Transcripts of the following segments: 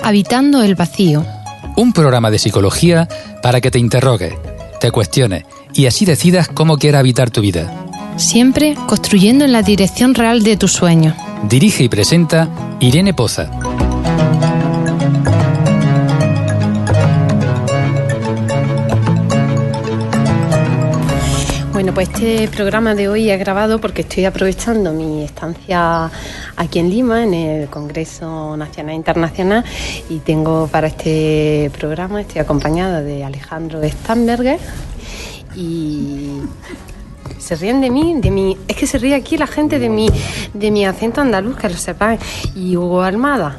Habitando el vacío. Un programa de psicología para que te interrogues, te cuestiones y así decidas cómo quieres habitar tu vida. Siempre construyendo en la dirección real de tus sueños. Dirige y presenta Irene Poza. Bueno, pues este programa de hoy he grabado porque estoy aprovechando mi estancia aquí en Lima, en el Congreso Nacional e Internacional, y tengo para este programa, estoy acompañada de Alejandro Stamberger, y se ríen de mí, es que se ríe aquí la gente de mi acento andaluz, que lo sepáis, y Hugo Almada,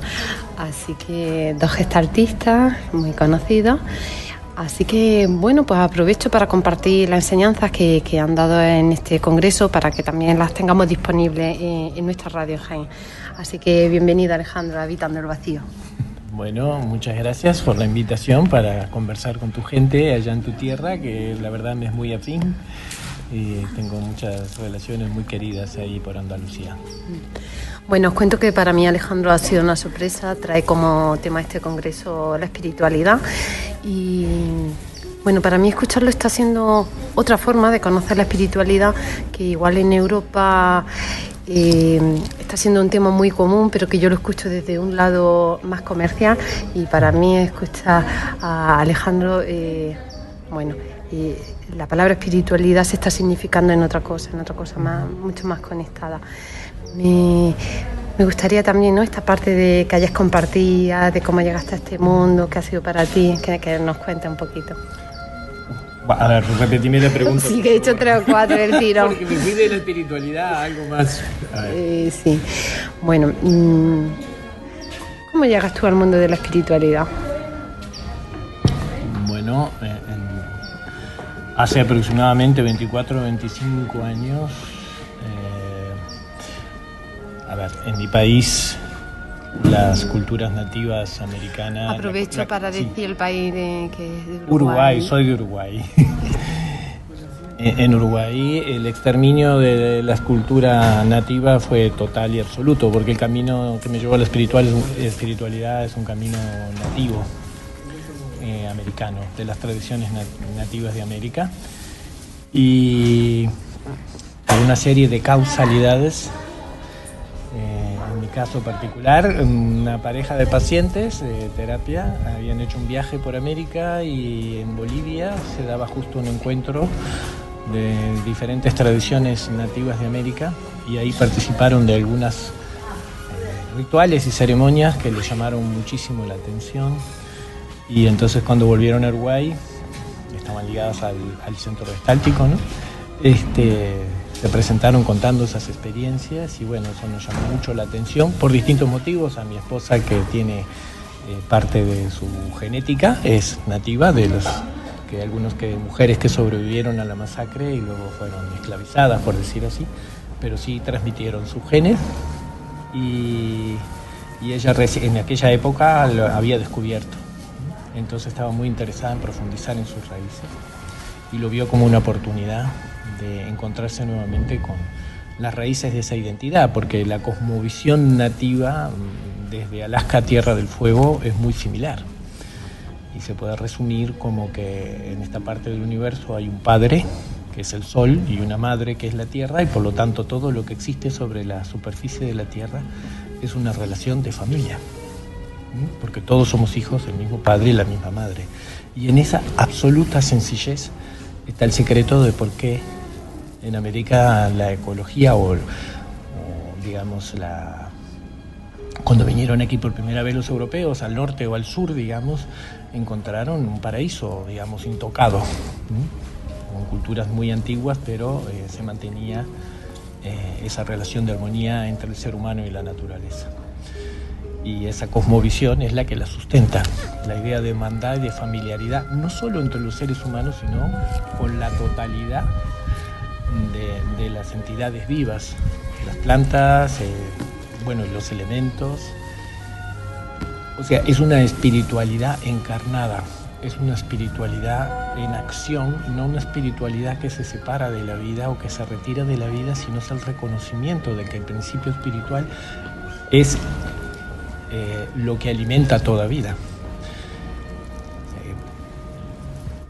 así que dos gestaltistas muy conocidos. Así que, bueno, pues aprovecho para compartir las enseñanzas que han dado en este congreso para que también las tengamos disponibles en nuestra radio Jaén. Así que bienvenido, Alejandro, a Habitando el Vacío. Bueno, muchas gracias por la invitación para conversar con tu gente allá en tu tierra, que la verdad me es muy afín y tengo muchas relaciones muy queridas ahí por Andalucía. Bueno, os cuento que para mí, Alejandro, ha sido una sorpresa. Trae como tema este congreso la espiritualidad y, bueno, para mí escucharlo está siendo otra forma de conocer la espiritualidad, que igual en Europa está siendo un tema muy común, pero que yo lo escucho desde un lado más comercial, y para mí escuchar a Alejandro, la palabra espiritualidad se está significando en otra cosa más, mucho más conectada. Me gustaría también, ¿no?, esta parte de que hayas compartido, de cómo llegaste a este mundo, qué ha sido para ti, que nos cuente un poquito. A ver, repetime la pregunta. Sí, que he hecho 3 o 4 del tiro. Porque me fui de la espiritualidad a algo más. Sí. Bueno, ¿cómo llegas tú al mundo de la espiritualidad? Bueno, hace aproximadamente 24 o 25 años. En mi país, las culturas nativas americanas... Aprovecho para decir el país que es de Uruguay, soy de Uruguay. En Uruguay el exterminio de las culturas nativas fue total y absoluto, porque el camino que me llevó a la espiritualidad es un camino nativo, americano, de las tradiciones nativas de América. Y por una serie de causalidades, en mi caso particular, una pareja de pacientes de terapia habían hecho un viaje por América, y en Bolivia se daba justo un encuentro de diferentes tradiciones nativas de América, y ahí participaron de algunas rituales y ceremonias que les llamaron muchísimo la atención. Y entonces, cuando volvieron a Uruguay, estaban ligadas al centro gestáltico, ¿no? Se presentaron contando esas experiencias, y bueno, eso nos llamó mucho la atención por distintos motivos. A mi esposa, que tiene parte de su genética, es nativa de algunos mujeres que sobrevivieron a la masacre y luego fueron esclavizadas, por decir así, pero sí transmitieron sus genes, y ella en aquella época lo había descubierto. Entonces estaba muy interesada en profundizar en sus raíces y lo vio como una oportunidad de encontrarse nuevamente con las raíces de esa identidad, porque la cosmovisión nativa desde Alaska a Tierra del Fuego es muy similar, y se puede resumir como que en esta parte del universo hay un padre, que es el Sol, y una madre, que es la Tierra, y por lo tanto todo lo que existe sobre la superficie de la Tierra es una relación de familia, porque todos somos hijos del mismo padre y la misma madre. Y en esa absoluta sencillez está el secreto de por qué en América la ecología o digamos, cuando vinieron aquí por primera vez los europeos, al norte o al sur, digamos, encontraron un paraíso, digamos, intocado, con culturas muy antiguas, pero se mantenía esa relación de armonía entre el ser humano y la naturaleza. Y esa cosmovisión es la que la sustenta, la idea de hermandad y de familiaridad, no solo entre los seres humanos, sino con la totalidad de las entidades vivas, las plantas, los elementos. O sea, es una espiritualidad encarnada, es una espiritualidad en acción, no una espiritualidad que se separa de la vida o que se retira de la vida, sino es el reconocimiento de que el principio espiritual es lo que alimenta toda vida.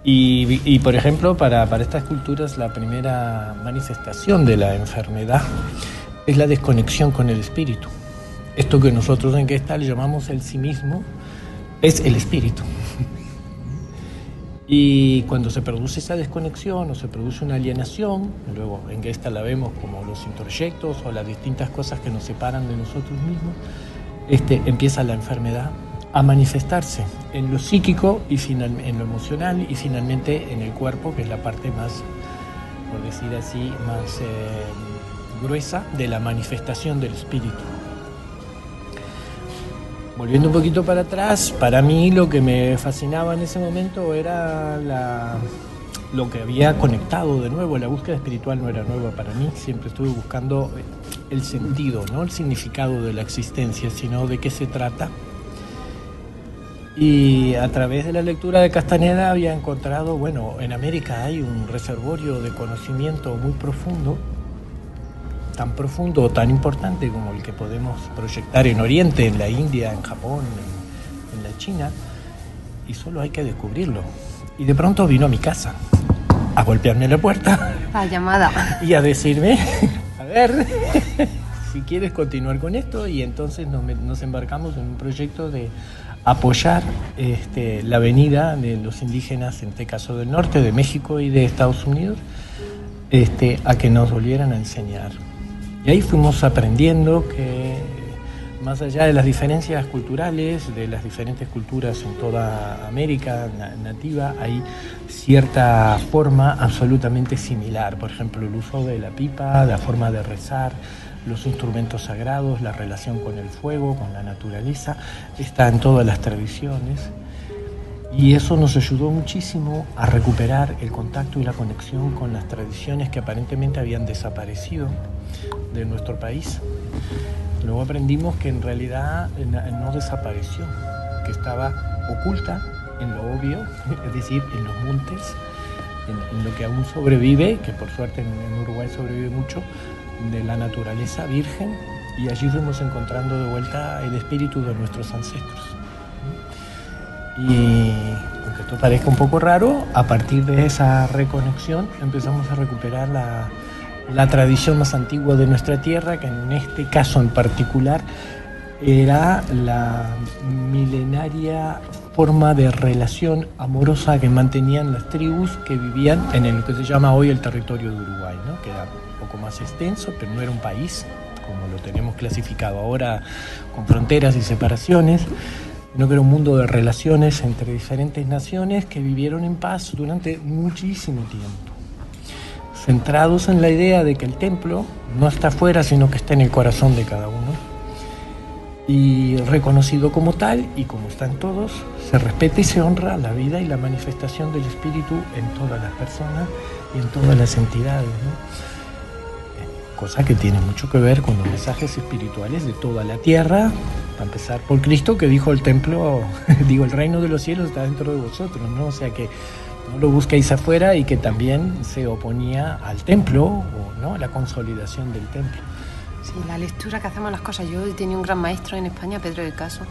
Y por ejemplo, para estas culturas la primera manifestación de la enfermedad es la desconexión con el espíritu. Esto que nosotros en Gestalt llamamos el sí mismo es el espíritu. Y cuando se produce esa desconexión o se produce una alienación, luego en Gestalt la vemos como los introyectos o las distintas cosas que nos separan de nosotros mismos, empieza la enfermedad a manifestarse en lo psíquico y en lo emocional y finalmente en el cuerpo, que es la parte más, por decir así, más gruesa de la manifestación del espíritu. Volviendo un poquito para atrás, para mí lo que me fascinaba en ese momento era lo que había conectado de nuevo. La búsqueda espiritual no era nueva para mí, siempre estuve buscando el sentido, no el significado de la existencia, sino de qué se trata. Y a través de la lectura de Castaneda había encontrado, bueno, en América hay un reservorio de conocimiento muy profundo, tan profundo o tan importante como el que podemos proyectar en Oriente, en la India, en Japón, en la China, y solo hay que descubrirlo. Y de pronto vino a mi casa a golpearme la puerta. La llamada. Y a decirme, a ver, si quieres continuar con esto, y entonces nos embarcamos en un proyecto de apoyar la venida de los indígenas, en este caso del norte, de México y de Estados Unidos, a que nos volvieran a enseñar. Y ahí fuimos aprendiendo que más allá de las diferencias culturales, de las diferentes culturas en toda América nativa, hay cierta forma absolutamente similar. Por ejemplo, el uso de la pipa, la forma de rezar, los instrumentos sagrados, la relación con el fuego, con la naturaleza, está en todas las tradiciones. Y eso nos ayudó muchísimo a recuperar el contacto y la conexión con las tradiciones que aparentemente habían desaparecido de nuestro país. Luego aprendimos que en realidad no desapareció, que estaba oculta en lo obvio, es decir, en los montes, en lo que aún sobrevive, que por suerte en Uruguay sobrevive mucho, de la naturaleza virgen, y allí fuimos encontrando de vuelta el espíritu de nuestros ancestros. Y aunque esto parezca un poco raro, a partir de esa reconexión empezamos a recuperar la tradición más antigua de nuestra tierra, que en este caso en particular era la milenaria forma de relación amorosa que mantenían las tribus que vivían en lo que se llama hoy el territorio de Uruguay, ¿no? Que era un poco más extenso, pero no era un país como lo tenemos clasificado ahora, con fronteras y separaciones, sino que era un mundo de relaciones entre diferentes naciones que vivieron en paz durante muchísimo tiempo, centrados en la idea de que el templo no está afuera, sino que está en el corazón de cada uno, y reconocido como tal, y como están todos, se respeta y se honra la vida y la manifestación del espíritu en todas las personas y en todas las entidades, ¿no? Cosa que tiene mucho que ver con los mensajes espirituales de toda la tierra, para empezar por Cristo, que dijo el templo, el reino de los cielos está dentro de vosotros, ¿no? O sea que no lo busquéis afuera, y que también se oponía al templo, ¿no? A la consolidación del templo. Sí, la lectura que hacemos las cosas. Yo tenía un gran maestro en España, Pedro de Caso,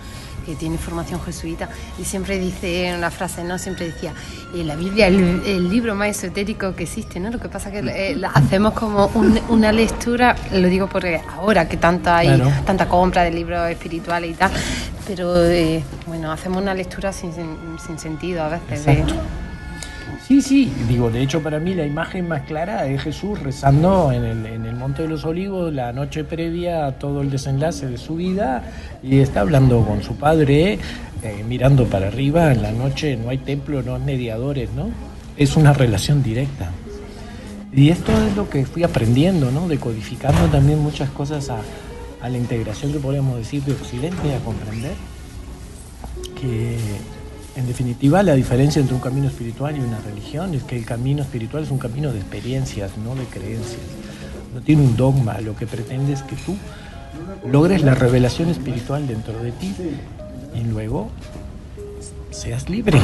que tiene formación jesuita, y siempre dice una frase, ¿no? Siempre decía, la Biblia es el libro más esotérico que existe, ¿no? Lo que pasa es que hacemos como una lectura, lo digo porque ahora que tanta compra de libros espirituales y tal, pero bueno, hacemos una lectura sin sentido a veces. Exacto. Sí, de hecho para mí la imagen más clara es Jesús rezando en el Monte de los Olivos la noche previa a todo el desenlace de su vida, y está hablando con su padre, mirando para arriba. En la noche no hay templo, no hay mediadores, ¿no? Es una relación directa. Y esto es lo que fui aprendiendo, ¿no? Decodificando también muchas cosas a la integración que podríamos decir de Occidente, a comprender que en definitiva, la diferencia entre un camino espiritual y una religión es que el camino espiritual es un camino de experiencias, no de creencias. No tiene un dogma, lo que pretende es que tú logres la revelación espiritual dentro de ti y luego seas libre.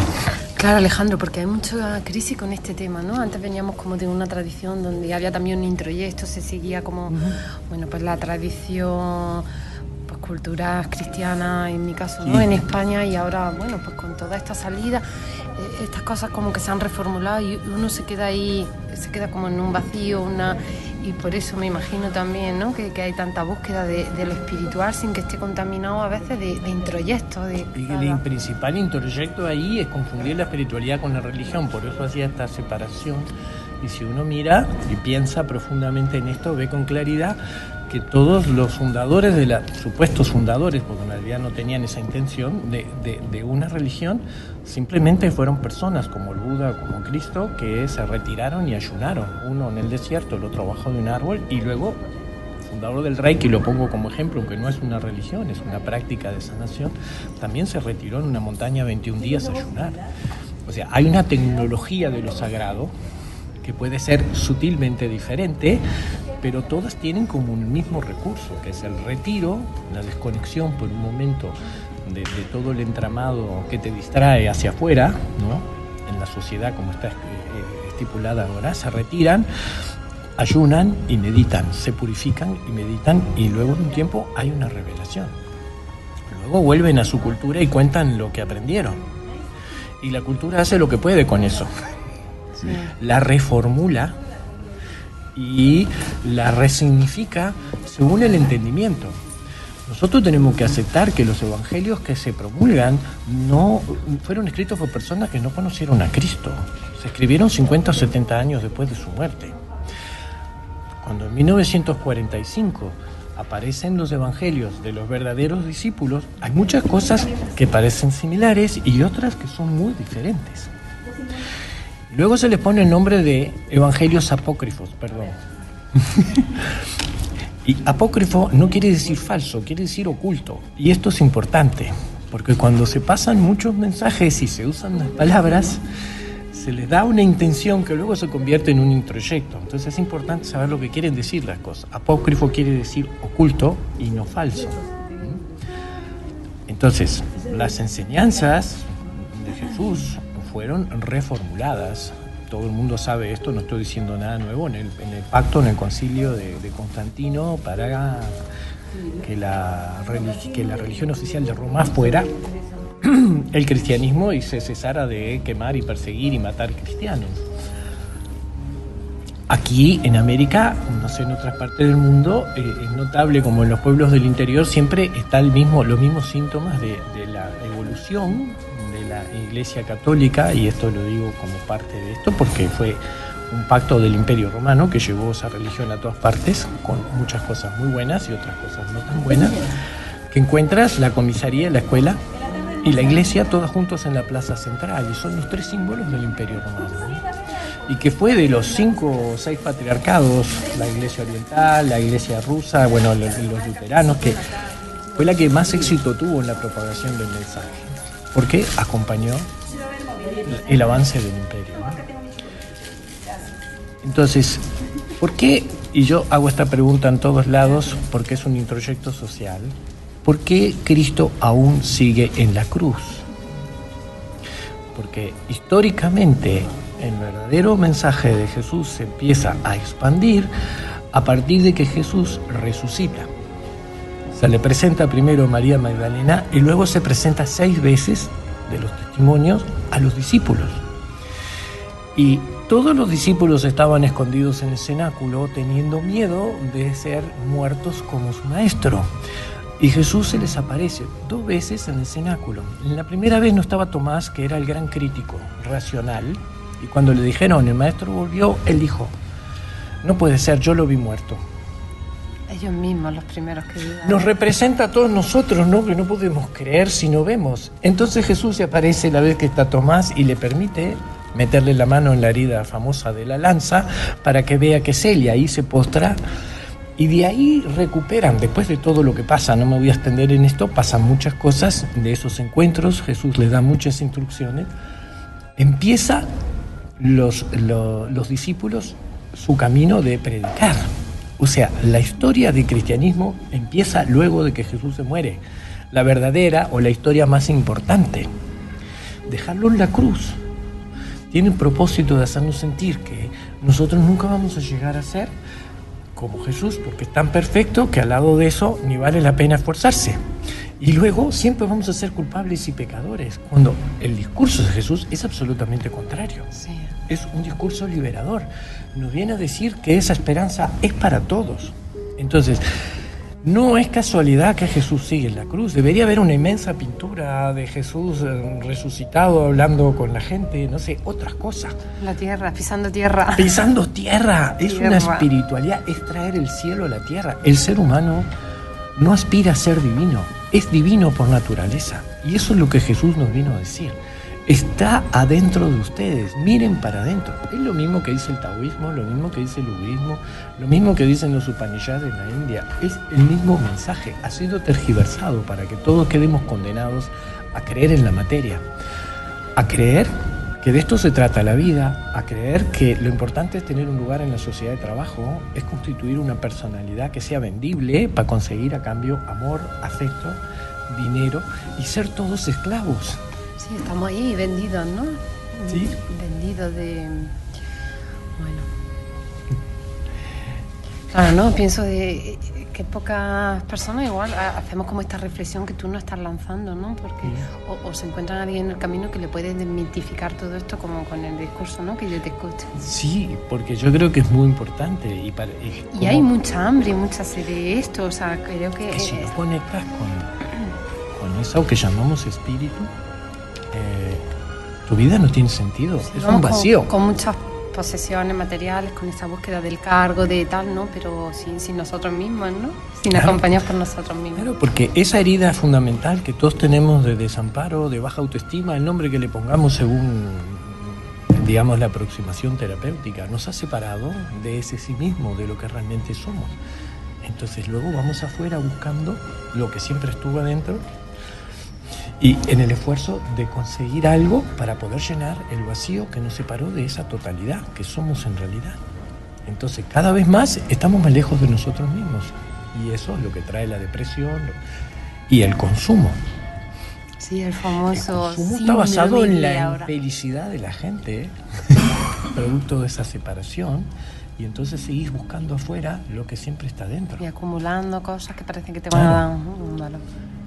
Claro, Alejandro, porque hay mucha crisis con este tema, ¿no? Antes veníamos como de una tradición donde había también un introyecto, se seguía como, bueno, pues la tradición culturas cristianas, en mi caso, ¿no? En España, y ahora, bueno, pues con toda esta salida, estas cosas como que se han reformulado y uno se queda ahí, se queda como en un vacío, y por eso me imagino también, ¿no? que hay tanta búsqueda de lo espiritual sin que esté contaminado a veces de introyectos. Y el principal introyecto ahí es confundir la espiritualidad con la religión, por eso hacía esta separación. Y si uno mira y piensa profundamente en esto, ve con claridad que todos los fundadores supuestos fundadores, porque en realidad no tenían esa intención de una religión, simplemente fueron personas como el Buda, como Cristo, que se retiraron y ayunaron, uno en el desierto, el otro abajo de un árbol, y luego el fundador del Reiki, lo pongo como ejemplo, aunque no es una religión, es una práctica de sanación, también se retiró en una montaña 21 días a ayunar. O sea, hay una tecnología de lo sagrado que puede ser sutilmente diferente, pero todas tienen como un mismo recurso, que es el retiro, la desconexión por un momento de todo el entramado que te distrae hacia afuera, ¿no? En la sociedad como está estipulada ahora, se retiran, ayunan y meditan, se purifican y meditan, y luego en un tiempo hay una revelación. Luego vuelven a su cultura y cuentan lo que aprendieron. Y la cultura hace lo que puede con eso. Sí. La reformula y la resignifica según el entendimiento. Nosotros tenemos que aceptar que los evangelios que se promulgan no fueron escritos por personas que no conocieron a Cristo. Se escribieron 50 o 70 años después de su muerte. Cuando en 1945 aparecen los evangelios de los verdaderos discípulos, hay muchas cosas que parecen similares y otras que son muy diferentes. Luego se les pone el nombre de evangelios apócrifos, perdón. Y apócrifo no quiere decir falso, quiere decir oculto. Y esto es importante, porque cuando se pasan muchos mensajes y se usan las palabras, se les da una intención que luego se convierte en un introyecto. Entonces es importante saber lo que quieren decir las cosas. Apócrifo quiere decir oculto y no falso. Entonces, las enseñanzas de Jesús fueron reformuladas. Todo el mundo sabe esto, no estoy diciendo nada nuevo. En el pacto, en el concilio de Constantino, para que la religión oficial de Roma fuera el cristianismo y se cesara de quemar y perseguir y matar cristianos. Aquí en América, no sé, en otras partes del mundo, es notable como en los pueblos del interior siempre están los mismos síntomas de la evolución de la Iglesia Católica, y esto lo digo como parte de esto porque fue un pacto del Imperio Romano que llevó esa religión a todas partes, con muchas cosas muy buenas y otras cosas no tan buenas, que encuentras la comisaría, la escuela y la iglesia todas juntos en la plaza central, y son los tres símbolos del Imperio Romano, ¿no? Y que fue de los 5 o 6 patriarcados, la iglesia oriental, la iglesia rusa, bueno, los luteranos, que fue la que más éxito tuvo en la propagación del mensaje, porque acompañó el avance del imperio, ¿no? Entonces, ¿por qué? Y yo hago esta pregunta en todos lados porque es un introyecto social. ¿Por qué Cristo aún sigue en la cruz? Porque históricamente el verdadero mensaje de Jesús se empieza a expandir a partir de que Jesús resucita. Se le presenta primero a María Magdalena y luego se presenta 6 veces de los testimonios a los discípulos. Y todos los discípulos estaban escondidos en el cenáculo teniendo miedo de ser muertos como su maestro. Y Jesús se les aparece 2 veces en el cenáculo. En la primera vez no estaba Tomás, que era el gran crítico racional, y cuando le dijeron el maestro volvió, él dijo: no puede ser, yo lo vi muerto. Ellos mismos, los primeros que dudan. Nos representa a todos nosotros, ¿no? Que no podemos creer si no vemos. Entonces Jesús se aparece la vez que está Tomás y le permite meterle la mano en la herida famosa de la lanza para que vea que es él, y ahí se postra. Y de ahí recuperan, después de todo lo que pasa, no me voy a extender en esto, pasan muchas cosas de esos encuentros, Jesús les da muchas instrucciones, empieza los discípulos su camino de predicar. O sea, la historia del cristianismo empieza luego de que Jesús se muere, la verdadera o la historia más importante. Dejarlo en la cruz tiene el propósito de hacernos sentir que nosotros nunca vamos a llegar a ser como Jesús, porque es tan perfecto que al lado de eso ni vale la pena esforzarse. Y luego siempre vamos a ser culpables y pecadores, cuando el discurso de Jesús es absolutamente contrario. Sí. Es un discurso liberador. Nos viene a decir que esa esperanza es para todos. Entonces, no es casualidad que Jesús sigue en la cruz. Debería haber una inmensa pintura de Jesús resucitado, hablando con la gente, no sé, otras cosas. La tierra, pisando tierra. Pisando tierra. Es una espiritualidad, es traer el cielo a la tierra. El ser humano no aspira a ser divino, es divino por naturaleza. Y eso es lo que Jesús nos vino a decir. Está adentro de ustedes, miren para adentro. Es lo mismo que dice el taoísmo, lo mismo que dice el budismo, lo mismo que dicen los Upanishads en la India. Es el mismo mensaje, ha sido tergiversado para que todos quedemos condenados a creer en la materia, a creer que de esto se trata la vida, a creer que lo importante es tener un lugar en la sociedad de trabajo, es constituir una personalidad que sea vendible para conseguir a cambio amor, afecto, dinero y ser todos esclavos. Sí, estamos ahí vendidos, ¿no? Sí. Vendidos de... Bueno. Claro, ¿no? Pienso de que pocas personas igual hacemos como esta reflexión que tú no estás lanzando, ¿no? Porque o se encuentran alguien en el camino que le puede desmitificar todo esto como con el discurso, ¿no? Que yo te escucho. Sí, porque yo creo que es muy importante. Y hay mucha hambre y mucha sed de esto, o sea, creo que si no conectas con eso que llamamos espíritu, tu vida no tiene sentido, sí, es un vacío. Con muchas posesiones materiales, con esa búsqueda del cargo, de tal, ¿no? Pero sin nosotros mismos, ¿no? Sin acompañados por nosotros mismos. Claro, porque esa herida fundamental que todos tenemos de desamparo, de baja autoestima, el nombre que le pongamos según, digamos, la aproximación terapéutica, nos ha separado de ese sí mismo, de lo que realmente somos. Entonces luego vamos afuera buscando lo que siempre estuvo adentro, y en el esfuerzo de conseguir algo para poder llenar el vacío que nos separó de esa totalidad que somos en realidad. Entonces cada vez más estamos más lejos de nosotros mismos, y eso es lo que trae la depresión y el consumo. Sí, el famoso El consumo está basado en la infelicidad de la gente, producto de esa separación, y entonces seguís buscando afuera lo que siempre está dentro. Y acumulando cosas que parecen que te van a dar un valor.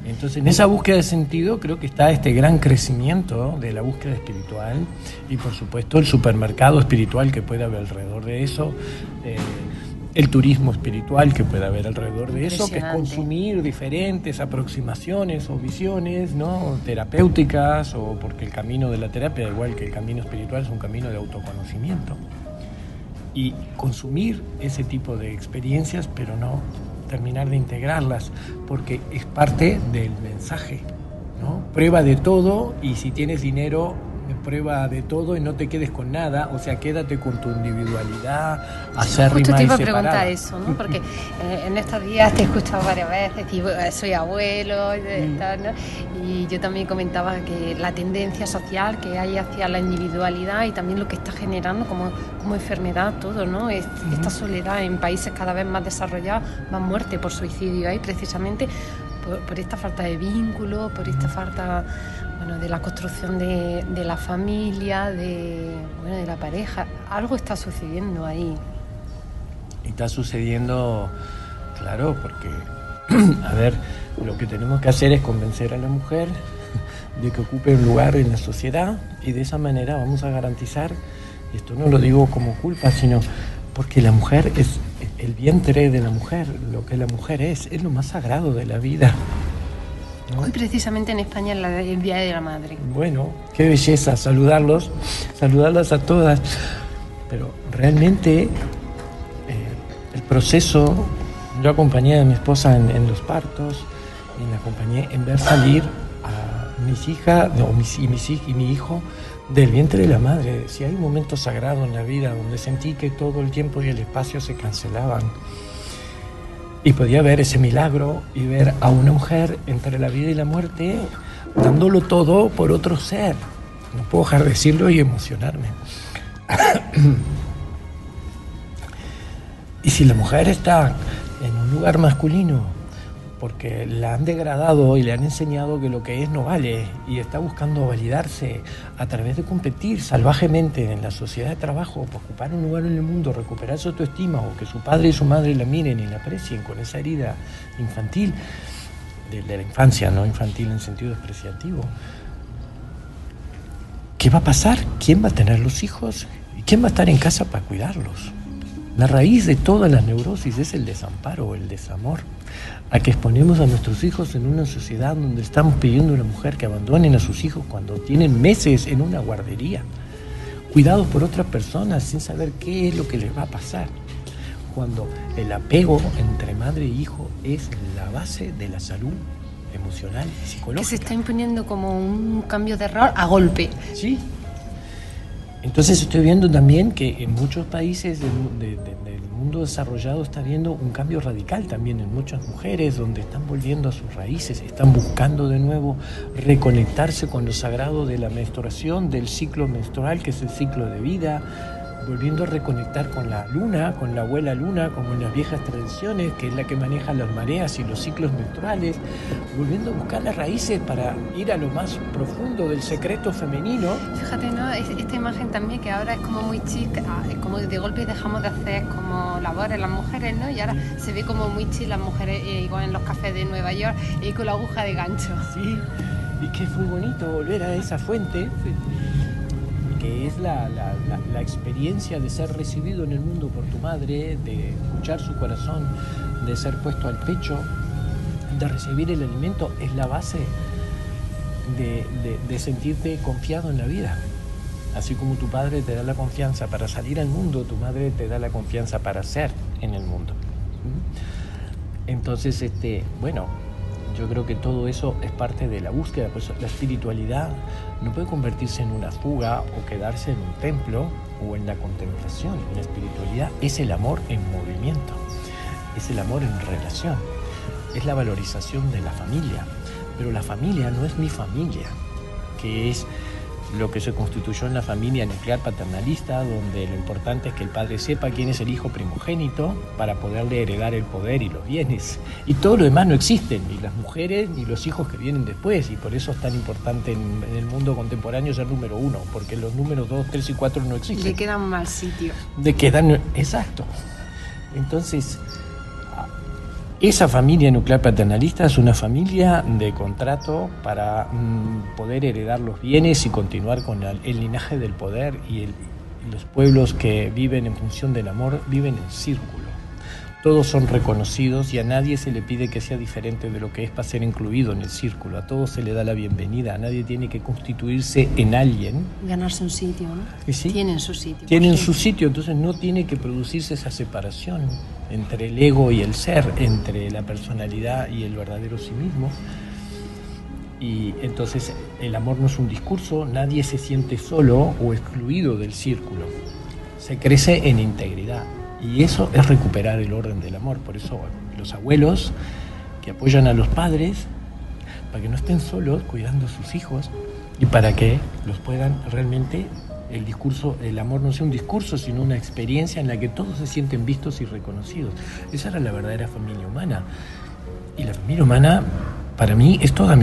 Entonces, en esa búsqueda de sentido creo que está este gran crecimiento de la búsqueda espiritual, y por supuesto el supermercado espiritual que puede haber alrededor de eso, el turismo espiritual que puede haber alrededor de eso, que es consumir diferentes aproximaciones o visiones, ¿no? Terapéuticas, o porque el camino de la terapia, igual que el camino espiritual, es un camino de autoconocimiento. Y consumir ese tipo de experiencias, pero no terminar de integrarlas, porque es parte del mensaje, ¿no? Prueba de todo, y si tienes dinero, prueba de todo y no te quedes con nada, o sea, quédate con tu individualidad acérrima y separada. Justo te iba a preguntar eso, ¿no? Porque en estos días te he escuchado varias veces, y soy abuelo, y tal, ¿no? Y yo también comentaba que la tendencia social que hay hacia la individualidad, y también lo que está generando como enfermedad todo, ¿no? Esta soledad en países cada vez más desarrollados, más muerte por suicidio hay precisamente por esta falta de vínculo, por esta falta, bueno, de la construcción de la familia, de la pareja. Algo está sucediendo ahí. Y está sucediendo, claro, porque, a ver, lo que tenemos que hacer es convencer a la mujer de que ocupe un lugar en la sociedad, y de esa manera vamos a garantizar, y esto no lo digo como culpa, sino porque la mujer es el vientre de la mujer, lo que la mujer es lo más sagrado de la vida, ¿no? Hoy precisamente en España es el Día de la Madre. Bueno, qué belleza, saludarlas a todas, pero realmente el proceso, yo acompañé a mi esposa en los partos, y la acompañé en ver salir a mis hijas y mi hijo del vientre de la madre. Si hay un momento sagrado en la vida donde sentí que todo el tiempo y el espacio se cancelaban, y podía ver ese milagro y ver a una mujer entre la vida y la muerte dándolo todo por otro ser. No puedo dejar de decirlo y emocionarme. Y si la mujer está en un lugar masculino porque la han degradado y le han enseñado que lo que es no vale, y está buscando validarse a través de competir salvajemente en la sociedad de trabajo, por ocupar un lugar en el mundo, recuperar su autoestima, o que su padre y su madre la miren y la aprecien con esa herida infantil, de la infancia, no infantil en sentido despreciativo. ¿Qué va a pasar? ¿Quién va a tener los hijos? ¿Y quién va a estar en casa para cuidarlos? La raíz de todas las neurosis es el desamparo, el desamor, a que exponemos a nuestros hijos en una sociedad donde estamos pidiendo a una mujer que abandonen a sus hijos cuando tienen meses en una guardería, cuidados por otras personas sin saber qué es lo que les va a pasar, cuando el apego entre madre e hijo es la base de la salud emocional y psicológica. Que se está imponiendo como un cambio de rol a golpe. Sí. Entonces estoy viendo también que en muchos países del mundo desarrollado está habiendo un cambio radical también en muchas mujeres, donde están volviendo a sus raíces, están buscando de nuevo reconectarse con lo sagrado de la menstruación, del ciclo menstrual, que es el ciclo de vida, volviendo a reconectar con la luna, con la abuela luna, como en las viejas tradiciones, que es la que maneja las mareas y los ciclos menstruales, volviendo a buscar las raíces para ir a lo más profundo del secreto femenino. Fíjate, ¿no? Esta imagen también que ahora es como muy chic, como de golpe dejamos de hacer como labores las mujeres, ¿no? Y ahora se ve como muy chic las mujeres, igual en los cafés de Nueva York, con la aguja de gancho. Sí, y que es muy bonito volver a esa fuente, que es la experiencia de ser recibido en el mundo por tu madre, de escuchar su corazón, de ser puesto al pecho, de recibir el alimento, es la base de sentirte confiado en la vida. Así como tu padre te da la confianza para salir al mundo, tu madre te da la confianza para ser en el mundo. Entonces, bueno, yo creo que todo eso es parte de la búsqueda. Pues la espiritualidad no puede convertirse en una fuga o quedarse en un templo o en la contemplación. La espiritualidad es el amor en movimiento, es el amor en relación, es la valorización de la familia. Pero la familia no es mi familia, que es lo que se constituyó en la familia nuclear paternalista, donde lo importante es que el padre sepa quién es el hijo primogénito para poderle heredar el poder y los bienes. Y todo lo demás no existe, ni las mujeres ni los hijos que vienen después, y por eso es tan importante en el mundo contemporáneo ser número uno, porque los números 2, 3 y 4 no existen. Le quedan mal sitio. Exacto. Entonces, esa familia nuclear paternalista es una familia de contrato para poder heredar los bienes y continuar con el linaje del poder, y los pueblos que viven en función del amor viven en círculo. Todos son reconocidos y a nadie se le pide que sea diferente de lo que es para ser incluido en el círculo. A todos se le da la bienvenida, a nadie tiene que constituirse en alguien. Ganarse un sitio, ¿no? ¿Sí? Tienen su sitio. Tienen su sitio, entonces no tiene que producirse esa separación entre el ego y el ser, entre la personalidad y el verdadero sí mismo. Y entonces el amor no es un discurso, nadie se siente solo o excluido del círculo. Se crece en integridad. Y eso es recuperar el orden del amor. Por eso los abuelos que apoyan a los padres, para que no estén solos cuidando a sus hijos y para que los puedan realmente, el amor no sea un discurso, sino una experiencia en la que todos se sienten vistos y reconocidos. Esa era la verdadera familia humana. Y la familia humana, para mí, es toda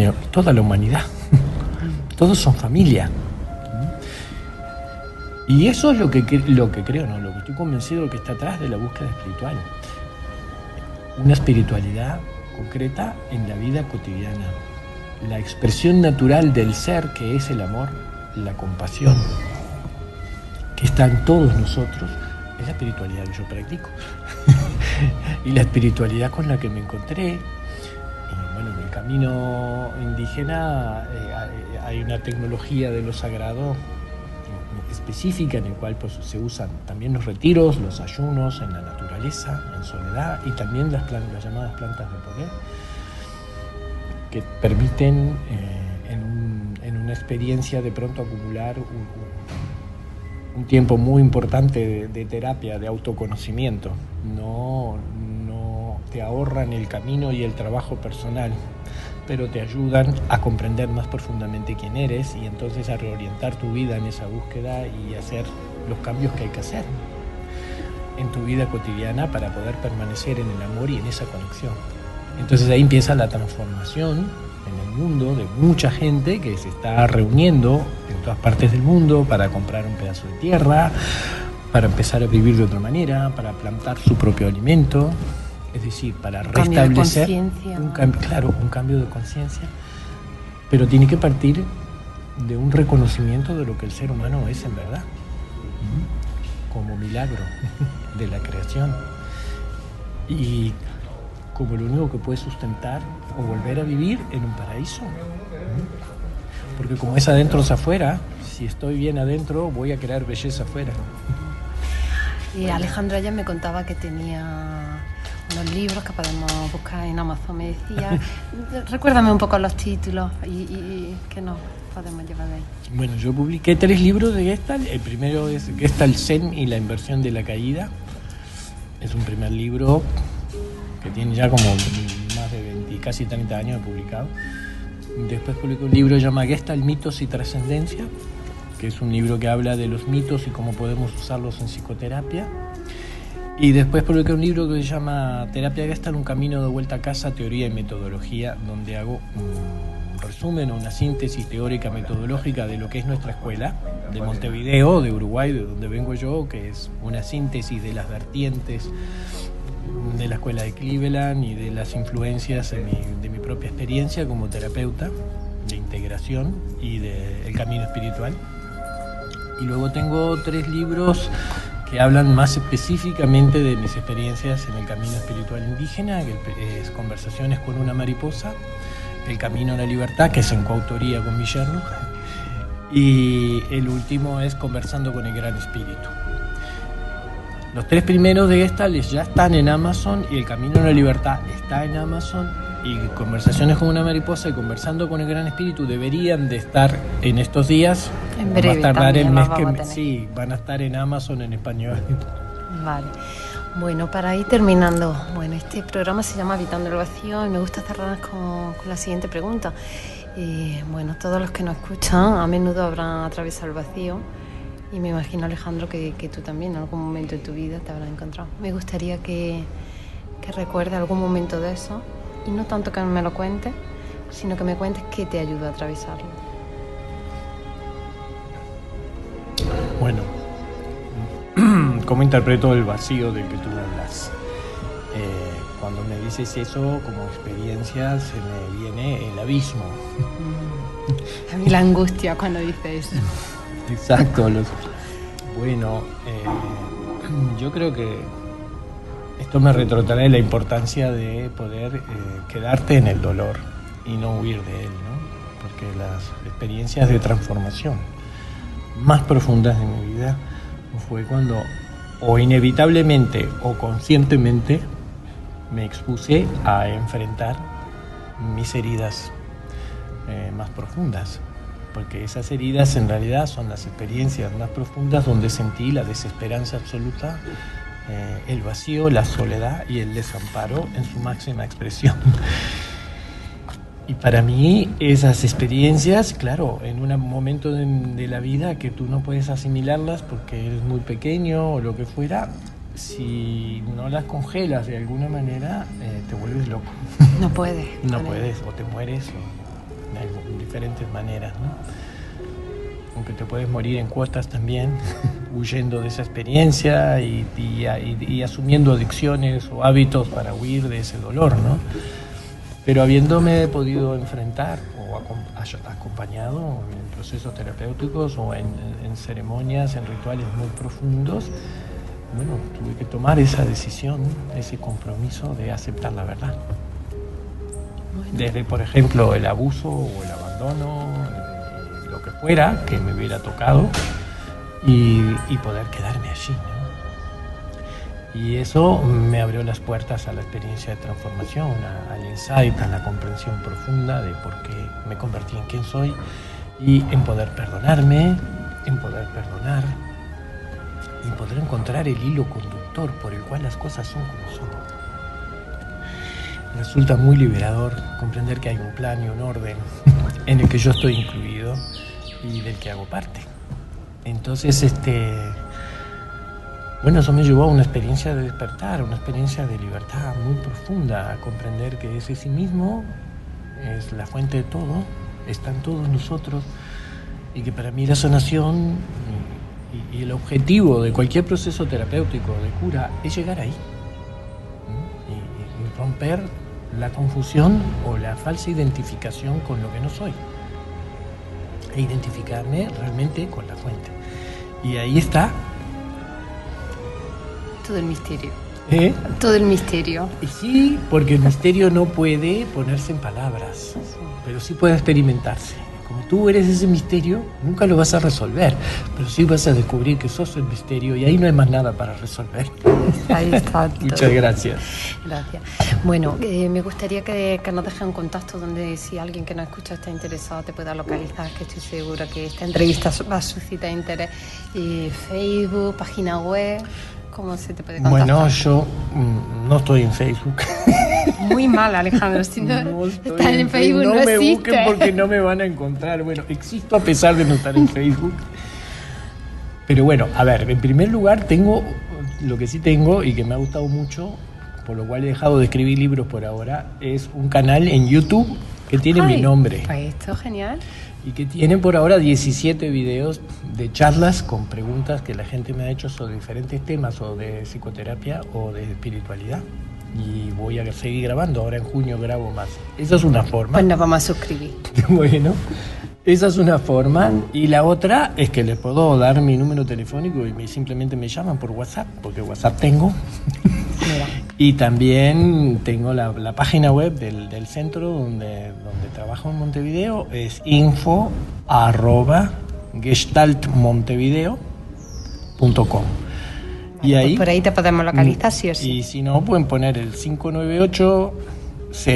la humanidad. Todos son familia. Y eso es lo que creo, ¿no? Lo que estoy convencido de que está atrás de la búsqueda espiritual. Una espiritualidad concreta en la vida cotidiana. La expresión natural del ser, que es el amor, la compasión, que está en todos nosotros, es la espiritualidad que yo practico. Y la espiritualidad con la que me encontré, bueno, en el camino indígena hay una tecnología de lo sagrado específica en el cual pues, se usan también los retiros, los ayunos en la naturaleza, en soledad, y también las llamadas plantas de poder, que permiten en una experiencia de pronto acumular un tiempo muy importante de terapia, de autoconocimiento. No te ahorran el camino y el trabajo personal, pero te ayudan a comprender más profundamente quién eres y entonces a reorientar tu vida en esa búsqueda y hacer los cambios que hay que hacer en tu vida cotidiana para poder permanecer en el amor y en esa conexión. Entonces ahí empieza la transformación en el mundo de mucha gente que se está reuniendo en todas partes del mundo para comprar un pedazo de tierra, para empezar a vivir de otra manera, para plantar su propio alimento, es decir, para restablecer un cambio de conciencia, pero tiene que partir de un reconocimiento de lo que el ser humano es en verdad, como milagro de la creación y como lo único que puede sustentar o volver a vivir en un paraíso. Porque como es adentro es afuera, si estoy bien adentro voy a crear belleza afuera. Y Alejandra ya me contaba que tenía unos libros que podemos buscar en Amazon, me decía. Recuérdame un poco los títulos y que nos podemos llevar de ahí. Bueno, yo publiqué 3 libros de Gestalt. El primero es Gestalt Zen y la inversión de la caída. Es un primer libro que tiene ya como más de 20, casi 30 años de publicado. Después publiqué un libro que se llama Gestalt, mitos y trascendencia, que es un libro que habla de los mitos y cómo podemos usarlos en psicoterapia. Y después publiqué un libro que se llama Terapia Gestalt, un camino de vuelta a casa, teoría y metodología, donde hago un resumen o una síntesis teórica metodológica de lo que es nuestra escuela, de Montevideo, de Uruguay, de donde vengo yo, que es una síntesis de las vertientes de la escuela de Cleveland y de las influencias de mi propia experiencia como terapeuta de integración y del camino espiritual. Y luego tengo 3 libros que hablan más específicamente de mis experiencias en el camino espiritual indígena, que es Conversaciones con una mariposa, El camino a la libertad, que es en coautoría con mi yerno, y el último es Conversando con el Gran Espíritu. Los 3 primeros de Gestalt ya están en Amazon y El camino a la libertad está en Amazon, y Conversaciones con una mariposa y Conversando con el Gran Espíritu deberían de estar en estos días. En breve, va a tardar el mes que sí, van a estar en Amazon en español. Vale. Bueno, para ir terminando, bueno, este programa se llama Habitando el Vacío y me gusta cerrar con la siguiente pregunta. Bueno, todos los que nos escuchan a menudo habrán atravesado el vacío y me imagino, Alejandro, que tú también en algún momento de tu vida te habrás encontrado. Me gustaría que recuerdes algún momento de eso y no tanto que me lo cuentes, sino que me cuentes qué te ayudó a atravesarlo. Bueno, ¿cómo interpreto el vacío del que tú hablas? Cuando me dices eso como experiencia se me viene el abismo. A mí la angustia cuando dices eso. Exacto. Bueno, yo creo que esto me retrotrae la importancia de poder quedarte en el dolor y no huir de él, ¿no? Porque las experiencias de transformación más profundas de mi vida fue cuando o inevitablemente o conscientemente me expuse a enfrentar mis heridas más profundas, porque esas heridas en realidad son las experiencias más profundas donde sentí la desesperanza absoluta, el vacío, la soledad y el desamparo en su máxima expresión. Y para mí esas experiencias, claro, en un momento de la vida que tú no puedes asimilarlas porque eres muy pequeño o lo que fuera, si no las congelas de alguna manera, te vuelves loco. No puedes. No puedes, o te mueres de diferentes maneras, ¿no? Aunque te puedes morir en cuotas también, huyendo de esa experiencia y asumiendo adicciones o hábitos para huir de ese dolor, ¿no? Pero habiéndome podido enfrentar o acompañado en procesos terapéuticos o en ceremonias, en rituales muy profundos, bueno, tuve que tomar esa decisión, ese compromiso de aceptar la verdad. Desde, por ejemplo, el abuso o el abandono, lo que fuera que me hubiera tocado, y poder quedarme allí, ¿no? Y eso me abrió las puertas a la experiencia de transformación, al insight, a la comprensión profunda de por qué me convertí en quien soy y en poder perdonarme, en poder perdonar, y poder encontrar el hilo conductor por el cual las cosas son como son. Resulta muy liberador comprender que hay un plan y un orden en el que yo estoy incluido y del que hago parte. Entonces, Bueno, eso me llevó a una experiencia de despertar, una experiencia de libertad muy profunda, a comprender que ese sí mismo es la fuente de todo, está en todos nosotros, y que para mí la sanación y el objetivo de cualquier proceso terapéutico de cura es llegar ahí, y romper la confusión o la falsa identificación con lo que no soy, e identificarme realmente con la fuente. Y ahí está. Todo el misterio. Todo el misterio. Y sí, porque el misterio no puede ponerse en palabras, pero sí puede experimentarse. Como tú eres ese misterio, nunca lo vas a resolver, pero sí vas a descubrir que sos el misterio y ahí no hay más nada para resolver. Ahí está. Muchas gracias. Gracias. Bueno, me gustaría que nos dejes un contacto donde si alguien que nos escucha está interesado te pueda localizar, que estoy segura que esta entrevista va a suscitar interés. Facebook, página web... ¿Cómo se te puede contactar? Bueno, yo no estoy en Facebook. Muy mal, Alejandro. Si no estás en Facebook, no me existe. busquen porque no me van a encontrar. Bueno, existo a pesar de no estar en Facebook. Pero bueno, a ver, en primer lugar tengo, lo que sí tengo y que me ha gustado mucho, por lo cual he dejado de escribir libros por ahora, es un canal en YouTube que tiene mi nombre. Pues esto es genial. Y que tiene por ahora 17 videos de charlas con preguntas que la gente me ha hecho sobre diferentes temas, o de psicoterapia o de espiritualidad. Y voy a seguir grabando, ahora en junio grabo más. Esa es una forma. Pues nos vamos a suscribir. Bueno, esa es una forma. Y la otra es que les puedo dar mi número telefónico y simplemente me llaman por WhatsApp, porque WhatsApp tengo. Mira. Y también tengo la página web del centro donde trabajo en Montevideo, es info@gestaltmontevideo.com. Y ahí, pues por ahí te podemos localizar, sí o sí. Y si no, pueden poner el 598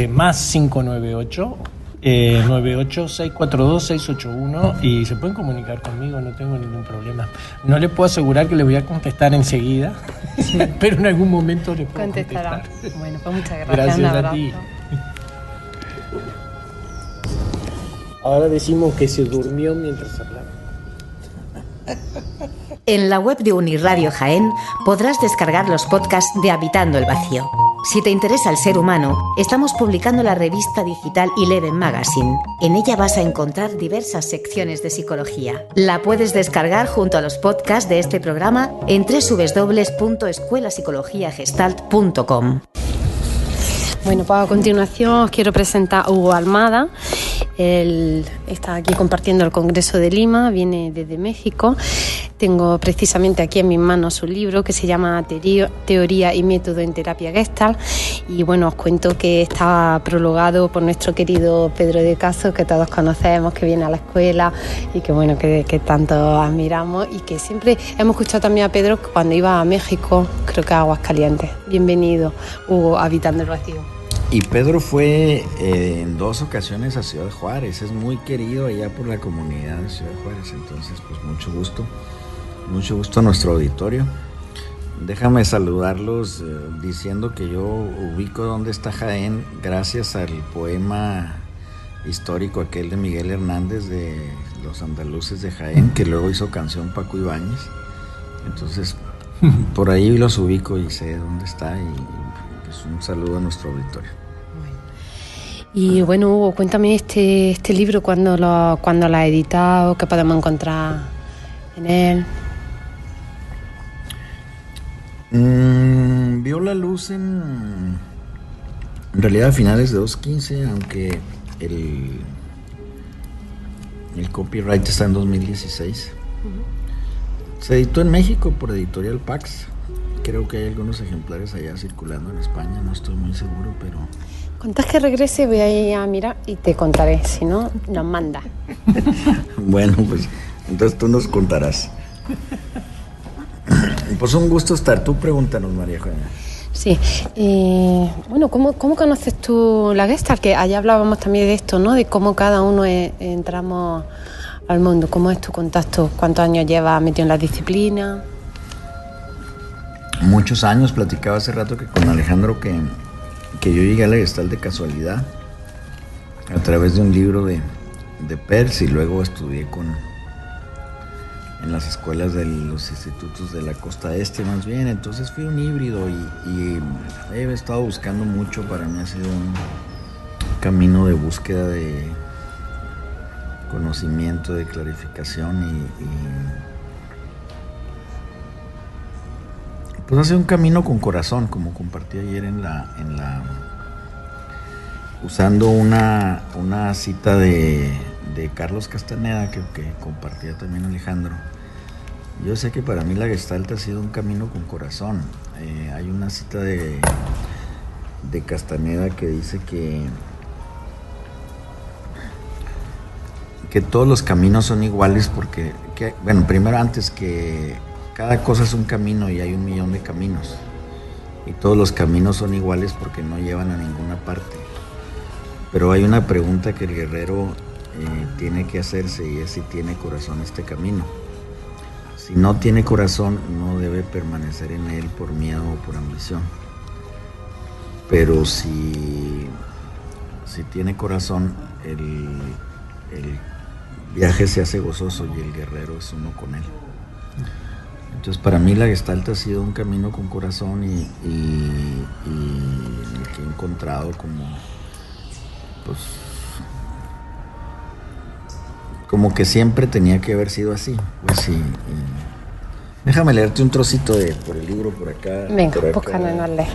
más 598 98642681 y se pueden comunicar conmigo, no tengo ningún problema. No les puedo asegurar que les voy a contestar enseguida, sí. Pero en algún momento les puedo contestar. Bueno, pues muchas gracias. Gracias a ti. Ahora decimos que se durmió mientras hablaba. En la web de Unirradio Jaén podrás descargar los podcasts de Habitando el Vacío. Si te interesa el ser humano, estamos publicando la revista digital Eleven Magazine. En ella vas a encontrar diversas secciones de psicología. La puedes descargar junto a los podcasts de este programa en www.escuelapsicologiagestalt.com. Bueno, pues a continuación os quiero presentar a Hugo Almada. Él está aquí compartiendo el Congreso de Lima, viene desde México. Tengo precisamente aquí en mis manos su libro que se llama Teoría y Método en Terapia Gestalt. Y bueno, os cuento que está prologado por nuestro querido Pedro de Caso, que todos conocemos, que viene a la escuela y que bueno, que tanto admiramos, y que siempre hemos escuchado también a Pedro cuando iba a México, creo que a Aguascalientes. Bienvenido, Hugo, Habitando el Vacío. Y Pedro fue en 2 ocasiones a Ciudad Juárez, es muy querido allá por la comunidad de Ciudad Juárez, entonces pues mucho gusto a nuestro auditorio. Déjame saludarlos diciendo que yo ubico dónde está Jaén gracias al poema histórico aquel de Miguel Hernández de Los Andaluces de Jaén, que luego hizo canción Paco Ibáñez, entonces por ahí los ubico y sé dónde está, y pues un saludo a nuestro auditorio. Y bueno, Hugo, cuéntame este libro, ¿cuándo lo has editado? ¿Qué podemos encontrar en él? Vio la luz en realidad a finales de 2015, aunque el copyright está en 2016. Se editó en México por Editorial Pax. Creo que hay algunos ejemplares allá circulando en España, no estoy muy seguro, pero... Contás que regrese, voy a ir a mirar y te contaré, si no, nos manda. Bueno, pues entonces tú nos contarás. Pues un gusto estar. Tú pregúntanos, María Juana. Sí. Bueno, ¿cómo conoces tú la Gestalt? Que allá hablábamos también de esto, ¿no? De cómo cada uno entramos al mundo. ¿Cómo es tu contacto? ¿Cuántos años llevas metido en la disciplina? Muchos años. Platicaba hace rato que con Alejandro que yo llegué a la Gestalt de casualidad a través de un libro de Peirce, y luego estudié en las escuelas de los institutos de la costa este más bien. Entonces fui un híbrido y he estado buscando mucho. Para mí ha sido un camino de búsqueda de conocimiento, de clarificación y pues ha sido un camino con corazón, como compartí ayer usando una cita de Carlos Castaneda que compartía también Alejandro. Yo sé que para mí la Gestalt ha sido un camino con corazón. Hay una cita de Castaneda que dice que todos los caminos son iguales porque, bueno, primero antes que cada cosa es un camino y hay 1,000,000 de caminos. Y todos los caminos son iguales porque no llevan a ninguna parte. Pero hay una pregunta que el guerrero tiene que hacerse y es si tiene corazón este camino. Si no tiene corazón, no debe permanecer en él por miedo o por ambición. Pero si tiene corazón, el viaje se hace gozoso y el guerrero es uno con él. Entonces para mí la Gestalt ha sido un camino con corazón y que he encontrado como que siempre tenía que haber sido así. Pues sí. Déjame leerte un trocito por el libro por acá. Venga, búscalo y nos lees.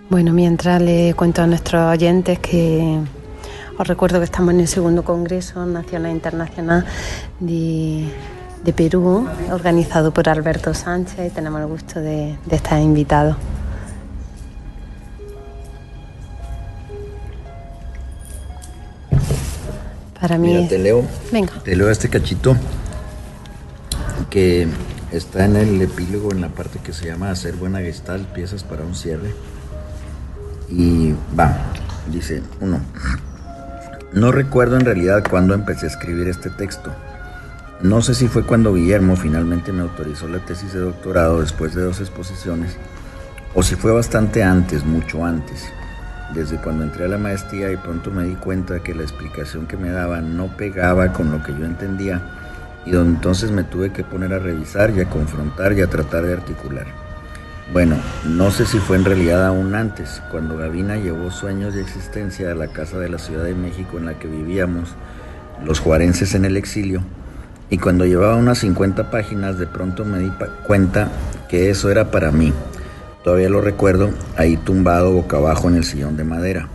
Bueno, mientras le cuento a nuestros oyentes que os recuerdo que estamos en el segundo Congreso Nacional e Internacional de Perú, organizado por Alberto Sánchez, y tenemos el gusto de estar invitados. Para mí mira, te leo este cachito que está en el epílogo, en la parte que se llama Hacer buena Gestalt, piezas para un cierre. Y dice 1. No recuerdo en realidad cuándo empecé a escribir este texto. No sé si fue cuando Guillermo finalmente me autorizó la tesis de doctorado después de 2 exposiciones, o si fue bastante antes, mucho antes. Desde cuando entré a la maestría y pronto me di cuenta que la explicación que me daban no pegaba con lo que yo entendía, y donde entonces me tuve que poner a revisar y a confrontar y a tratar de articular. Bueno, no sé si fue en realidad aún antes, cuando Gavina llevó Sueños de Existencia a la casa de la Ciudad de México en la que vivíamos, los juarenses en el exilio, y cuando llevaba unas 50 páginas de pronto me di cuenta que eso era para mí. Todavía lo recuerdo, ahí tumbado boca abajo en el sillón de madera.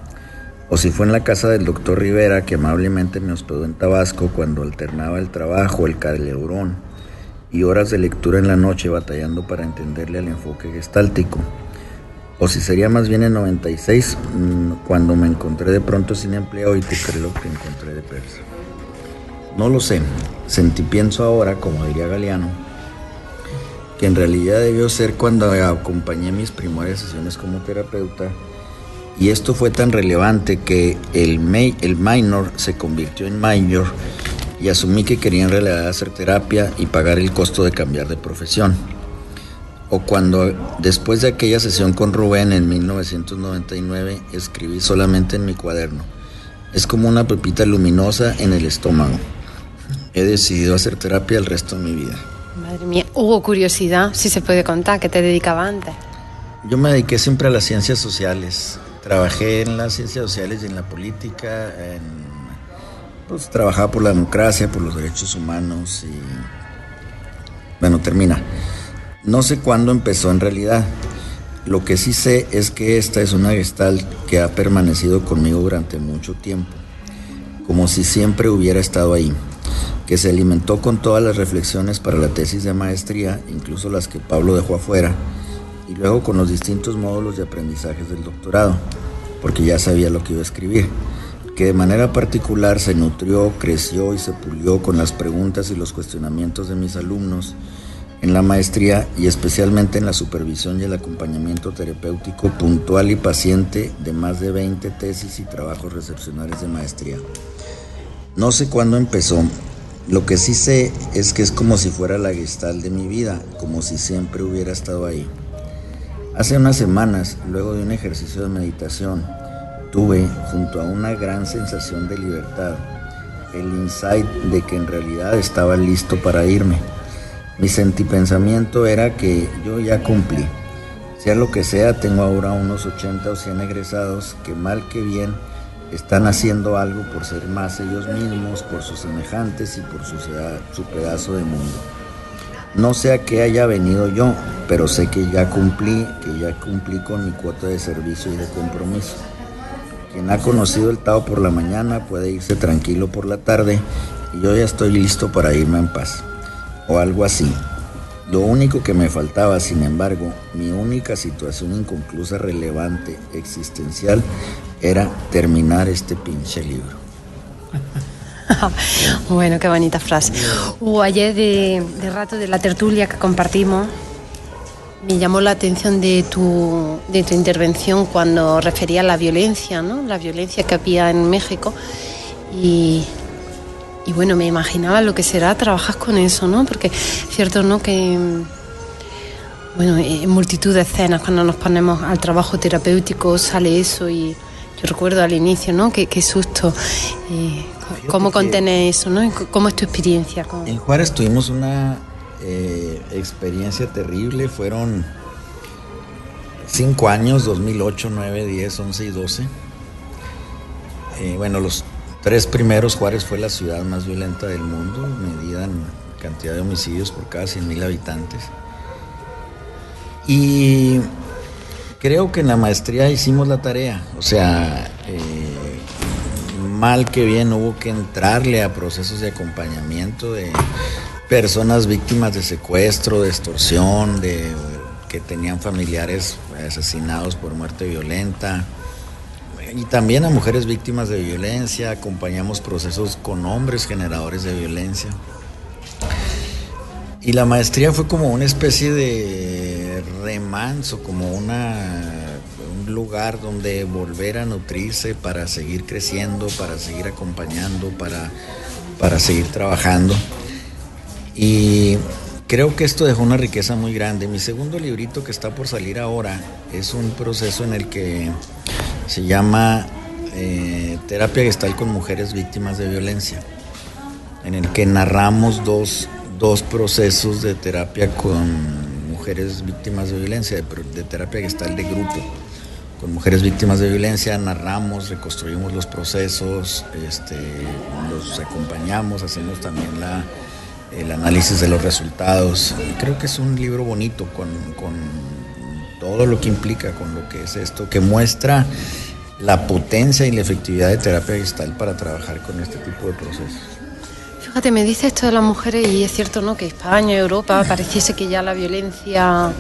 O si fue en la casa del doctor Rivera, que amablemente me hospedó en Tabasco cuando alternaba el trabajo, el Caldeurón, y horas de lectura en la noche batallando para entenderle al enfoque gestáltico. O si sería más bien en 96, cuando me encontré de pronto sin empleo y te creo que encontré de persa. No lo sé, pienso ahora, como diría Galeano, que en realidad debió ser cuando acompañé mis primeras sesiones como terapeuta, y esto fue tan relevante que el minor se convirtió en major, y asumí que quería en realidad hacer terapia y pagar el costo de cambiar de profesión. O cuando, después de aquella sesión con Rubén en 1999, escribí solamente en mi cuaderno: es como una pepita luminosa en el estómago. He decidido hacer terapia el resto de mi vida. Madre mía, hubo curiosidad, si se puede contar, ¿qué te dedicaba antes? Yo me dediqué siempre a las ciencias sociales. Trabajé en las ciencias sociales y en la política, pues trabajaba por la democracia, por los derechos humanos y... Bueno, termina. No sé cuándo empezó en realidad. Lo que sí sé es que esta es una gestalt que ha permanecido conmigo durante mucho tiempo, como si siempre hubiera estado ahí, que se alimentó con todas las reflexiones para la tesis de maestría, incluso las que Pablo dejó afuera, y luego con los distintos módulos de aprendizajes del doctorado, porque ya sabía lo que iba a escribir, que de manera particular se nutrió, creció y se pulió con las preguntas y los cuestionamientos de mis alumnos, en la maestría y especialmente en la supervisión y el acompañamiento terapéutico puntual y paciente de más de 20 tesis y trabajos recepcionales de maestría. No sé cuándo empezó, lo que sí sé es que es como si fuera la Gestalt de mi vida, como si siempre hubiera estado ahí. Hace unas semanas, luego de un ejercicio de meditación, tuve, junto a una gran sensación de libertad, el insight de que en realidad estaba listo para irme. Mi sentipensamiento era que yo ya cumplí. Sea lo que sea, tengo ahora unos 80 o 100 egresados que mal que bien están haciendo algo por ser más ellos mismos, por sus semejantes y por su pedazo de mundo. No sé a qué haya venido yo, pero sé que ya cumplí con mi cuota de servicio y de compromiso. Quien ha conocido el Tao por la mañana puede irse tranquilo por la tarde y yo ya estoy listo para irme en paz. O algo así. Lo único que me faltaba, sin embargo, mi única situación inconclusa, relevante, existencial, era terminar este pinche libro. Bueno, qué bonita frase. Ayer de rato de la tertulia que compartimos, me llamó la atención de tu intervención cuando refería a la violencia, ¿no? La violencia que había en México y bueno, me imaginaba lo que será trabajar con eso, ¿no? Porque es cierto, ¿no? Que bueno, en multitud de escenas cuando nos ponemos al trabajo terapéutico sale eso y yo recuerdo al inicio, ¿no? Qué susto. ¿Cómo contener eso, no? ¿Cómo es tu experiencia? En Juárez tuvimos una experiencia terrible. Fueron 5 años, 2008, 9, 10, 11 y 12. Bueno, los 3 primeros, Juárez fue la ciudad más violenta del mundo, medida en cantidad de homicidios por cada 100,000 habitantes. Y creo que en la maestría hicimos la tarea, o sea, mal que bien hubo que entrarle a procesos de acompañamiento de personas víctimas de secuestro, de extorsión, que tenían familiares asesinados por muerte violenta, y también a mujeres víctimas de violencia. Acompañamos procesos con hombres generadores de violencia. Y la maestría fue como una especie de remanso, como un lugar donde volver a nutrirse para seguir creciendo, para seguir acompañando, para seguir trabajando. Y creo que esto dejó una riqueza muy grande. Mi segundo librito, que está por salir ahora, es un proceso en el que se llama Terapia Gestal con mujeres víctimas de violencia, en el que narramos dos procesos de terapia con mujeres víctimas de violencia, de terapia gestal de grupo. Con mujeres víctimas de violencia narramos, reconstruimos los procesos, los acompañamos, hacemos también el análisis de los resultados. Creo que es un libro bonito con todo lo que implica, con lo que es esto, que muestra la potencia y la efectividad de terapia gestal para trabajar con este tipo de procesos. Fíjate, me dice esto de las mujeres y es cierto, ¿no? Que España, Europa, pareciese que ya la violencia,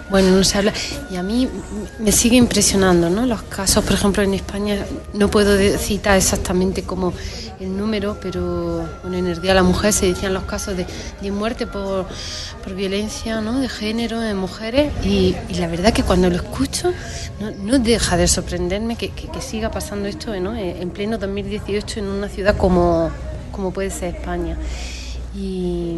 bueno, no se habla. Y a mí me sigue impresionando, ¿no? Los casos, por ejemplo, en España, no puedo citar exactamente como el número, pero bueno, en el Día de la Mujer se decían los casos de muerte por violencia, ¿no? De género en mujeres y la verdad que cuando lo escucho no deja de sorprenderme que siga pasando esto, ¿no? En pleno 2018 en una ciudad como puede ser España. Y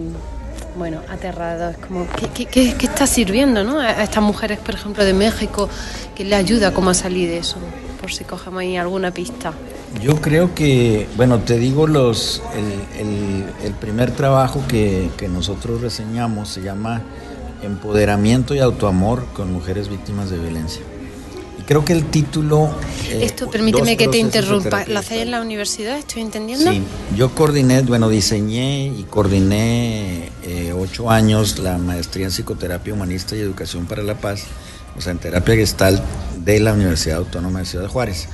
bueno, aterrado, es como ¿qué está sirviendo, ¿no? A estas mujeres, por ejemplo, de México, que le ayuda como a salir de eso, por si cogemos ahí alguna pista. Yo creo que, bueno, te digo, el primer trabajo que nosotros reseñamos se llama Empoderamiento y Autoamor con mujeres víctimas de violencia. Y creo que el título... Esto, permíteme que te interrumpa, ¿lo hacéis en la universidad? ¿Estoy entendiendo? Sí, yo diseñé y coordiné 8 años la maestría en Psicoterapia Humanista y Educación para la Paz, o sea, en Terapia Gestal de la Universidad Autónoma de Ciudad Juárez.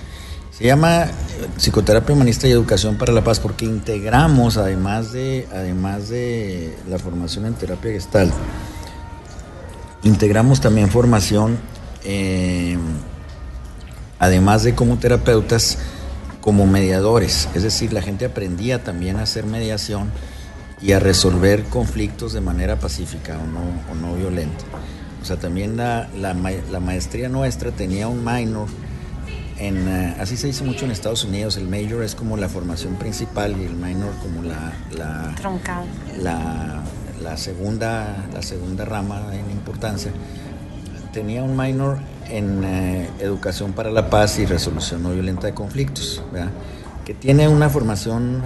Se llama Psicoterapia Humanista y Educación para la Paz porque integramos, además de la formación en terapia gestal, integramos también formación, además de como terapeutas, como mediadores. Es decir, la gente aprendía también a hacer mediación y a resolver conflictos de manera pacífica o no violenta. O sea, también la maestría nuestra tenía un minor así se dice mucho en Estados Unidos. El major es como la formación principal y el minor como la troncal, la segunda rama en importancia. Tenía un minor en educación para la paz y resolución no violenta de conflictos, ¿verdad? Que tiene una formación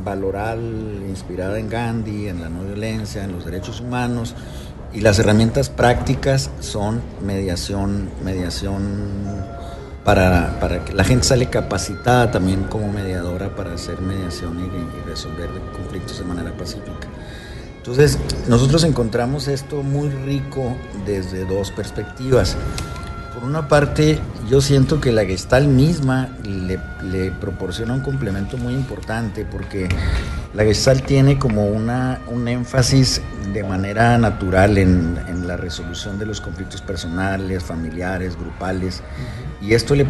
valoral inspirada en Gandhi, en la no violencia, en los derechos humanos, y las herramientas prácticas son mediación para que la gente sale capacitada también como mediadora para hacer mediación y resolver conflictos de manera pacífica. Entonces, nosotros encontramos esto muy rico desde dos perspectivas. Por una parte, yo siento que la Gestalt misma le proporciona un complemento muy importante, porque la Gestalt tiene como un énfasis de manera natural en la resolución de los conflictos personales, familiares, grupales, y esto le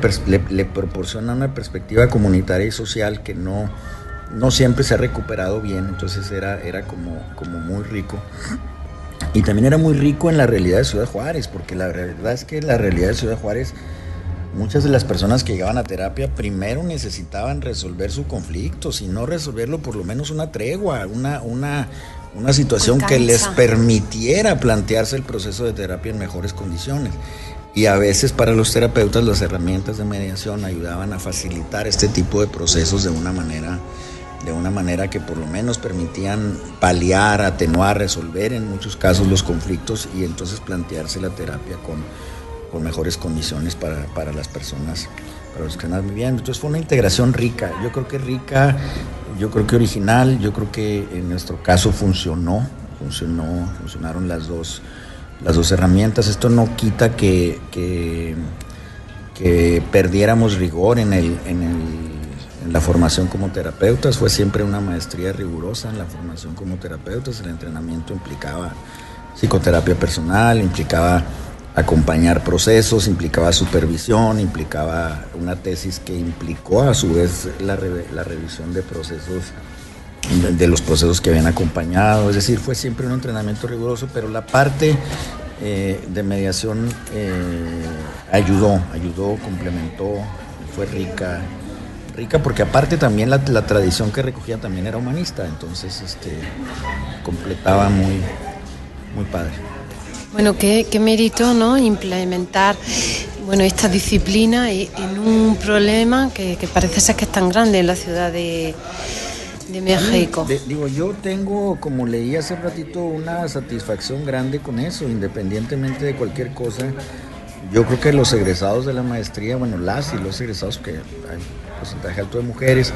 proporciona una perspectiva comunitaria y social que no siempre se ha recuperado bien. Entonces era como muy rico. Y también era muy rico en la realidad de Ciudad Juárez, porque la verdad es que la realidad de Ciudad Juárez, muchas de las personas que llegaban a terapia primero necesitaban resolver su conflicto, si no resolverlo, por lo menos una tregua, una situación que les permitiera plantearse el proceso de terapia en mejores condiciones. Y a veces para los terapeutas las herramientas de mediación ayudaban a facilitar este tipo de procesos de una manera que por lo menos permitían paliar, atenuar, resolver en muchos casos los conflictos, y entonces plantearse la terapia con mejores condiciones para las personas, para los que están viviendo. Entonces fue una integración rica, yo creo que original, yo creo que en nuestro caso funcionaron las dos herramientas. Esto no quita que perdiéramos rigor en la formación como terapeutas. Fue siempre una maestría rigurosa en la formación como terapeutas. El entrenamiento implicaba psicoterapia personal, implicaba acompañar procesos, implicaba supervisión, implicaba una tesis que implicó a su vez la revisión de procesos, de los procesos que habían acompañado. Es decir, fue siempre un entrenamiento riguroso, pero la parte de mediación ayudó, complementó, fue rica porque aparte también la tradición que recogía también era humanista, entonces completaba muy, muy padre. Bueno, qué mérito, ¿no? Implementar esta disciplina en un problema que parece ser que es tan grande en la ciudad de México. Yo tengo, como leí hace ratito, una satisfacción grande con eso, independientemente de cualquier cosa. Yo creo que los egresados de la maestría, las y los egresados, que hay porcentaje alto de mujeres,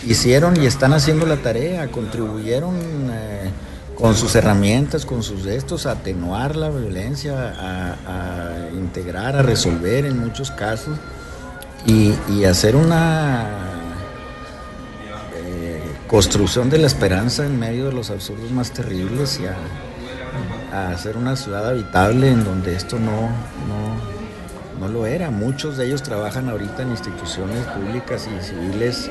hicieron y están haciendo la tarea, contribuyeron con sus herramientas, con sus gestos, a atenuar la violencia, a integrar, a resolver en muchos casos, y hacer una construcción de la esperanza en medio de los absurdos más terribles, y a hacer una ciudad habitable en donde esto no lo era. Muchos de ellos trabajan ahorita en instituciones públicas y civiles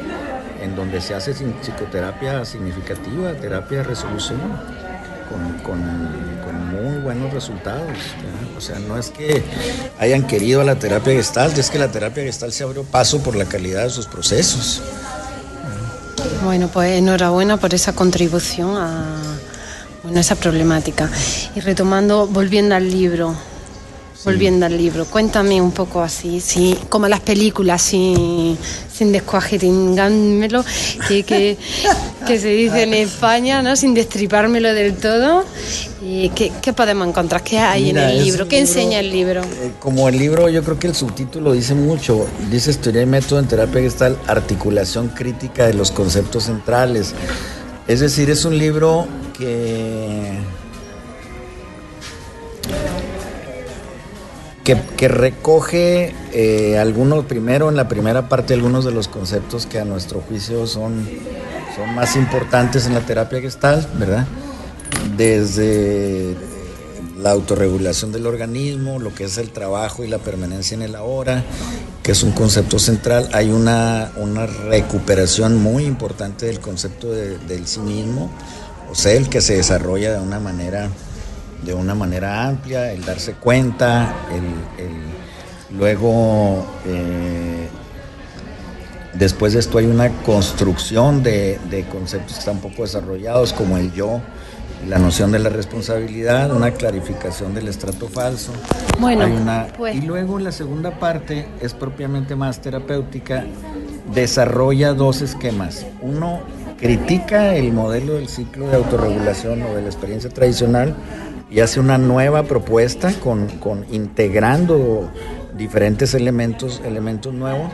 en donde se hace psicoterapia significativa, terapia de resolución, con muy buenos resultados, ¿no? O sea, no es que hayan querido a la terapia Gestalt, es que la terapia Gestalt se abrió paso por la calidad de sus procesos. Bueno, pues enhorabuena por esa contribución a esa problemática. Y volviendo al libro, cuéntame un poco así, sí, como las películas, sin descuajeringármelo, que se dice en España, ¿no? Sin destripármelo del todo. ¿Y qué podemos encontrar? ¿Qué hay en el libro? ¿Qué enseña el libro? Como el libro, yo creo que el subtítulo dice mucho. Dice: Teoría y método en terapia Gestalt, articulación crítica de los conceptos centrales. Es decir, es un libro que recoge primero en la primera parte algunos de los conceptos que a nuestro juicio son más importantes en la terapia Gestalt, ¿verdad? Desde la autorregulación del organismo, lo que es el trabajo y la permanencia en el ahora, que es un concepto central. Hay una recuperación muy importante del concepto del sí mismo, o sea, el que se desarrolla de una manera amplia, el darse cuenta, luego después de esto hay una construcción de conceptos que están poco desarrollados, como el yo, la noción de la responsabilidad, una clarificación del estrato falso. Bueno, y luego la segunda parte es propiamente más terapéutica, desarrolla dos esquemas. Uno critica el modelo del ciclo de autorregulación o de la experiencia tradicional y hace una nueva propuesta integrando diferentes elementos nuevos.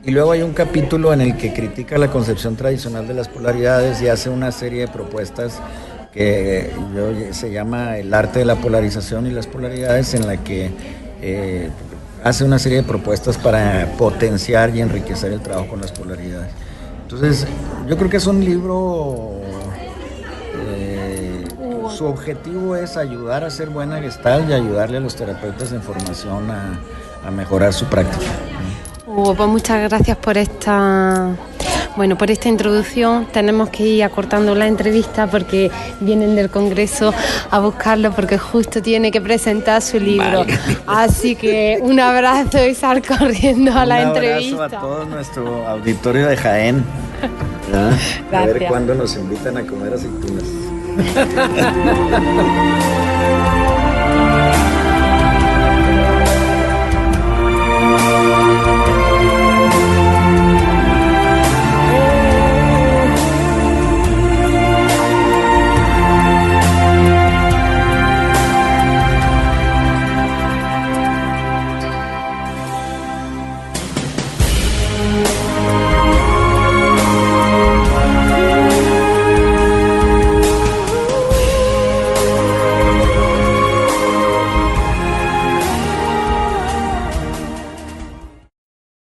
Y luego hay un capítulo en el que critica la concepción tradicional de las polaridades y hace una serie de propuestas que se llama El arte de la polarización y las polaridades, en la que hace una serie de propuestas para potenciar y enriquecer el trabajo con las polaridades. Entonces, yo creo que es un libro, su objetivo es ayudar a hacer buena Gestalt y ayudarle a los terapeutas en formación a mejorar su práctica. Pues muchas gracias por esta introducción. Tenemos que ir acortando la entrevista porque vienen del Congreso a buscarlo, porque justo tiene que presentar su libro. Vale. Así que un abrazo y sal corriendo a la entrevista. Un abrazo a todo nuestro auditorio de Jaén. A ver cuándo nos invitan a comer aceitunas.